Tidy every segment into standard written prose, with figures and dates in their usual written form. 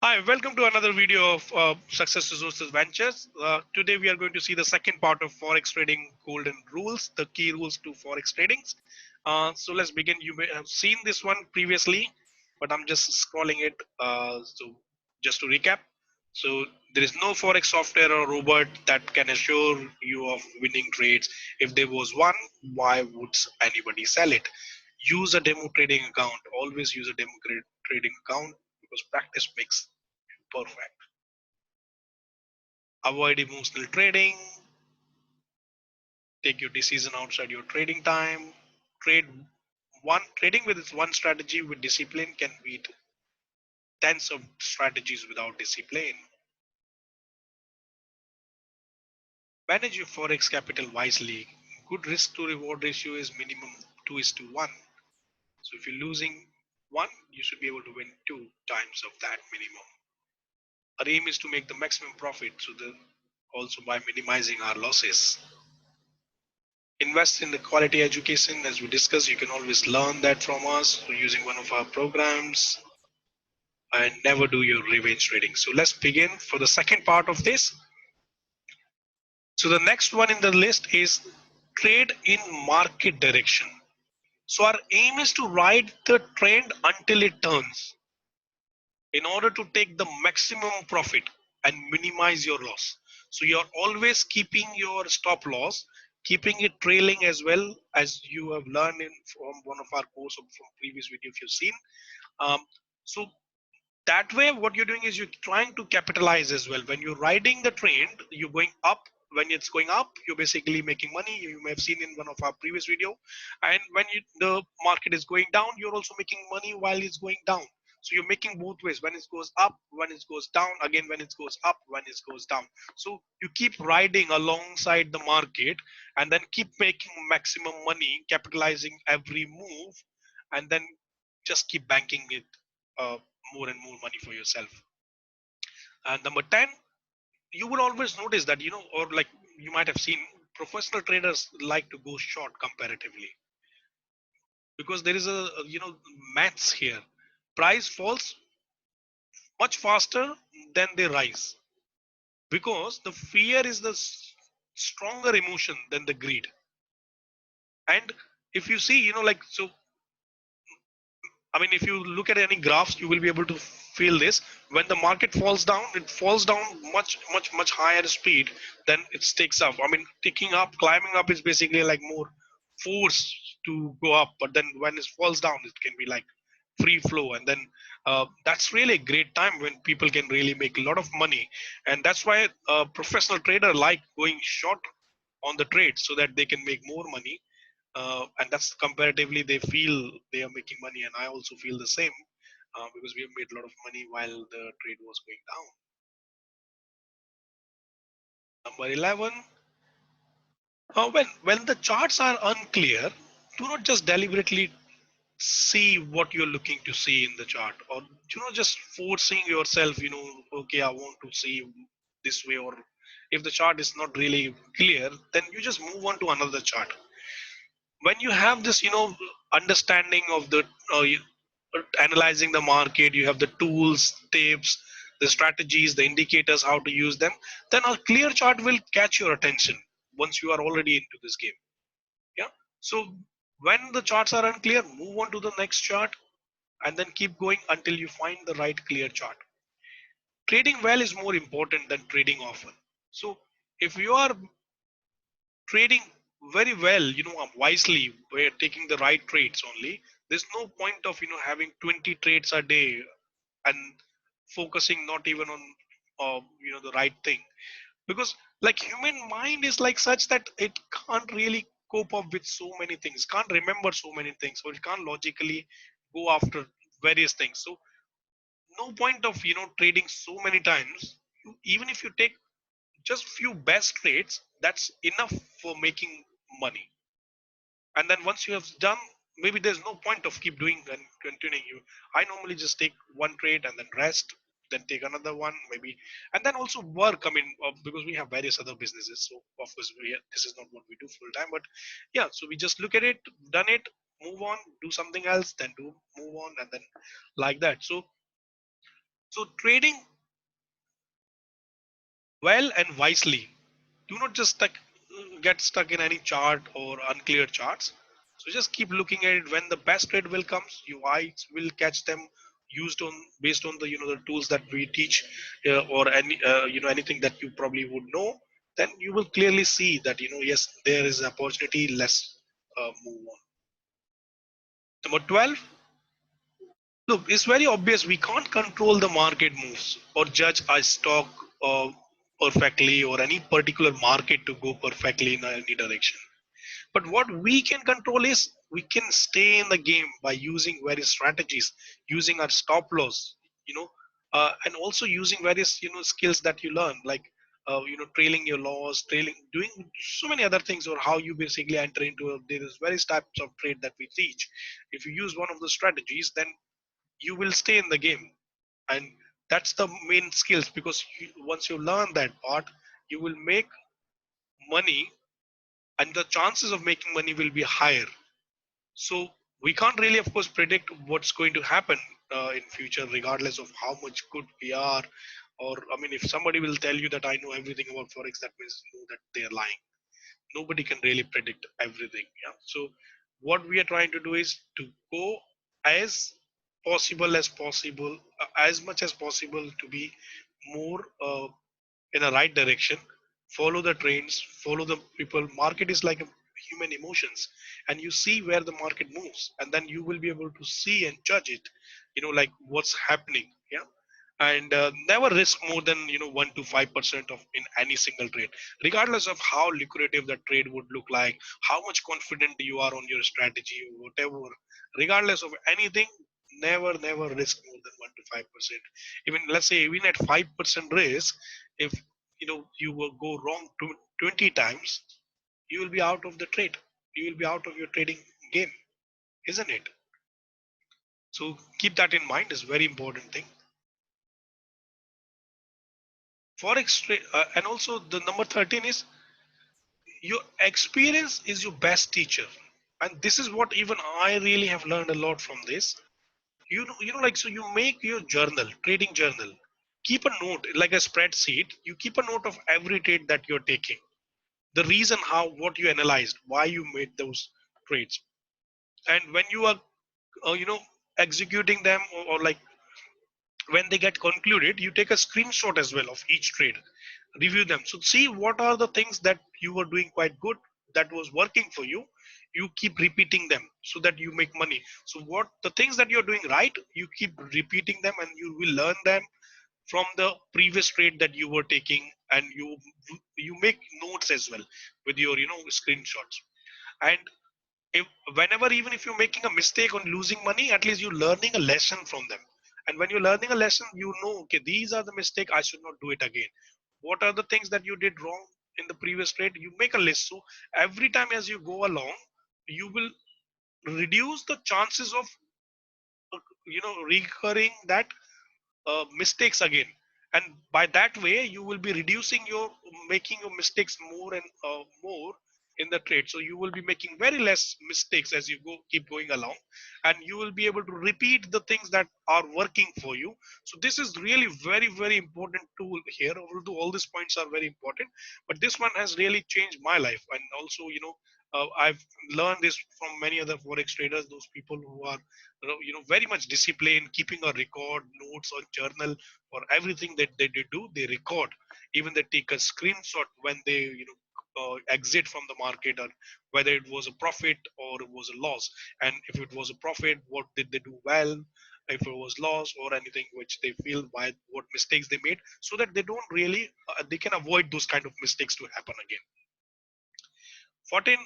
Hi, welcome to another video of Success Resources Ventures. Today we are going to see the second part of Forex trading golden rules, the key rules to Forex tradings. So let's begin. You may have seen this one previously, but I'm just scrolling it. So just to recap. So there is no Forex software or robot that can assure you of winning trades. If there was one, why would anybody sell it? Use a demo trading account. Always use a demo trading account because practice makes perfect. Avoid emotional trading. Take your decision outside your trading time. Trade trading with one strategy with discipline can beat tens of strategies without discipline. Manage your forex capital wisely. Good risk to reward ratio is minimum 2:1. So if you're losing one, you should be able to win two times of that minimum. Our aim is to make the maximum profit, so also by minimizing our losses. Invest in the quality education. As we discussed, you can always learn that from us using one of our programs, and never do your revenge trading. So let's begin for the second part of this. So the next one in the list is trade in market direction. So our aim is to ride the trend until it turns in order to take the maximum profit and minimize your loss. So you're always keeping your stop loss, keeping it trailing as well, as you have learned from one of our course or from previous video if you've seen. Um, so that way what you're doing is you're trying to capitalize as well. When you're riding the trend, you're going up. When it's going up, you're basically making money. You may have seen in one of our previous video. And when the market is going down, you're also making money while it's going down. So you're making both ways. When it goes up, when it goes down, again when it goes up, when it goes down. So you keep riding alongside the market and then keep making maximum money, capitalizing every move, and then just keep banking it uh, more and more money for yourself. And number 10, you will always notice that, or like you might have seen, professional traders like to go short comparatively because there is maths here. Price falls much faster than they rise because the fear is the stronger emotion than the greed. And if you see, I mean, if you look at any graphs, you will be able to feel this. When the market falls down, it falls down much higher speed than it takes up. I mean, ticking up, climbing up is basically like more force to go up. But then when it falls down, it can be like free flow. And then that's really a great time when people can really make a lot of money. And that's why a professional trader like going short on the trade so that they can make more money, and that's comparatively they feel they are making money, and I also feel the same, because we have made a lot of money while the trade was going down. Number 11, when the charts are unclear, do not just deliberately see what you're looking to see in the chart, or just forcing yourself, okay, I want to see this way, or if the chart is not really clear, then you just move on to another chart. When you have this understanding of the analyzing the market, you have the tools, tips, the strategies, the indicators, how to use them, then a clear chart will catch your attention once you are already into this game. Yeah. So when the charts are unclear, move on to the next chart and then keep going until you find the right clear chart. Trading well is more important than trading often. So if you are trading very well, wisely, we're taking the right trades only. There's no point of having 20 trades a day and focusing not even on the right thing, because like human mind is like such that it can't really cope up with so many things, can't remember so many things, or it can't logically go after various things. So no point of trading so many times. Even if you take just few best trades, that's enough for making money. And then once you have done, maybe there's no point of keep doing and continuing. I normally just take one trade and then rest, then take another one maybe, and then also work. I mean, because we have various other businesses, so of course this is not what we do full time, but yeah, so we just look at it, done it, move on, do something else, then do move on, and then like that. So So trading well and wisely. Do not just get stuck in any chart or unclear charts. So just keep looking at it. When the best trade will comes, your eyes will catch them, used on based on the the tools that we teach, or any anything that you probably would know. Then you will clearly see that yes, there is opportunity. Let's move on. Number 12. Look, it's very obvious we can't control the market moves or judge a stock perfectly, or any particular market to go perfectly in any direction. But what we can control is we can stay in the game by using various strategies, using our stop loss, you know, and also using various skills that you learn, like trailing your loss, trailing, doing so many other things, or how you basically enter into there is various types of trade that we teach. If you use one of the strategies, then you will stay in the game, and that's the main skills, because once you learn that part, you will make money, and the chances of making money will be higher. So we can't really, of course, predict what's going to happen in future, regardless of how much good we are. Or I mean, if somebody will tell you that I know everything about forex, that means that they are lying. Nobody can really predict everything. Yeah. So what we are trying to do is to go as possible, as much as possible, to be more in a right direction, follow the trends, follow the people. Market is like a human emotions, and you see where the market moves, and then you will be able to see and judge it, like what's happening. Yeah. And never risk more than 1 to 5% of in any single trade, regardless of how lucrative that trade would look like, how much confident you are on your strategy, whatever. Regardless of anything, never risk more than 1 to 5%. Even, let's say, even at 5% risk, if you will go wrong 20 times, you will be out of the trade, you will be out of your trading game, isn't it? So keep that in mind, is very important thing. Forex trade, and also the number 13 is your experience is your best teacher. And this is what even I really have learned a lot from this. Like, so you make your journal, trading journal, keep a note like a spreadsheet. You keep a note of every trade that you're taking, the reason, how, what you analyzed, why you made those trades. And when you are executing them, or like when they get concluded, you take a screenshot as well of each trade, review them, so see what are the things that you were doing quite good, that was working for you. You keep repeating them so that you make money. So what the things that you're doing right, you keep repeating them, and you will learn them from the previous trade that you were taking. And you make notes as well with your screenshots. And if, whenever, even if you're making a mistake on losing money, at least you're learning a lesson from them. And when you're learning a lesson, okay, these are the mistake, I should not do it again. What are the things that you did wrong in the previous trade? You make a list, so every time as you go along, you will reduce the chances of recurring that mistakes again. And by that way, you will be reducing your making your mistakes more and more in the trade. So you will be making very less mistakes as you keep going along, and you will be able to repeat the things that are working for you. So this is really very important tool here, although all these points are very important, but this one has really changed my life. And also, I've learned this from many other forex traders, those people who are very much disciplined, keeping a record, notes or journal for everything that they do. They record, even they take a screenshot when they exit from the market, or whether it was a profit or it was a loss. And if it was a profit, what did they do well? If it was loss or anything which they feel, why, what mistakes they made, so that they don't really they can avoid those kind of mistakes to happen again. 14,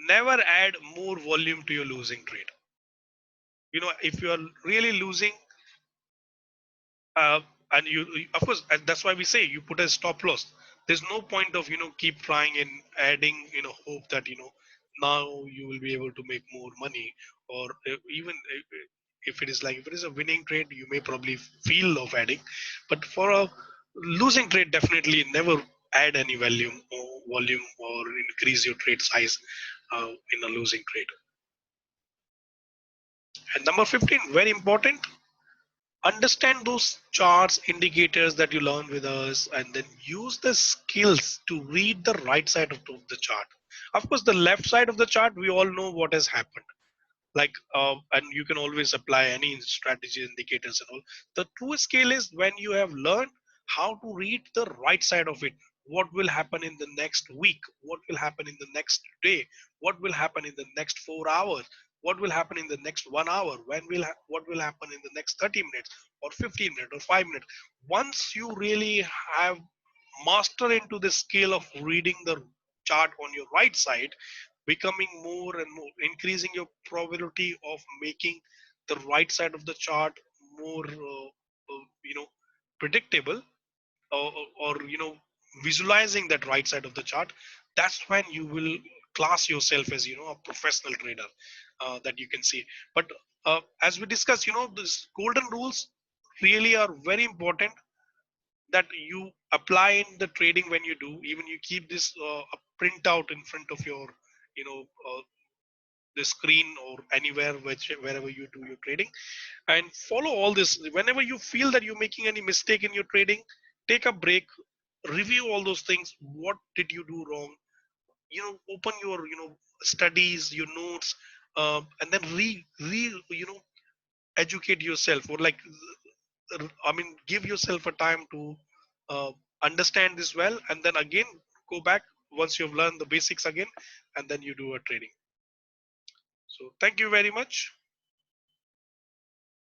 never add more volume to your losing trade. If you are really losing, and of course, and that's why we say you put a stop loss. There's no point of keep trying and adding hope that now you will be able to make more money. Or even if it is like, if it is a winning trade, you may probably feel of adding. But for a losing trade, definitely never add any volume or increase your trade size in a losing trade. And number 15, very important, Understand those charts, indicators that you learn with us, and then use the skills to read the right side of the chart. Of course, the left side of the chart, we all know what has happened. Like and you can always apply any strategy, indicators and all. The true skill is when you have learned how to read the right side of it. What will happen in the next week, what will happen in the next day, what will happen in the next 4 hours, what will happen in the next 1 hour, what will happen in the next 30 minutes or 15 minutes or 5 minutes. Once you really have master into the skill of reading the chart on your right side, becoming more and more, increasing your probability of making the right side of the chart more predictable, or visualizing that right side of the chart. That's when you will class yourself as a professional trader, that you can see. But as we discussed, these golden rules really are very important, that you apply in the trading. When you do, even you keep this a printout in front of your you know uh, the screen, or anywhere wherever you do your trading, and follow all this. Whenever you feel that you're making any mistake in your trading, take a break, review all those things. What did you do wrong? Open your studies, your notes, and then re educate yourself, or like, I mean, give yourself a time to uh, understand this well, and then again go back once you've learned the basics again, and then you do a trading. So thank you very much.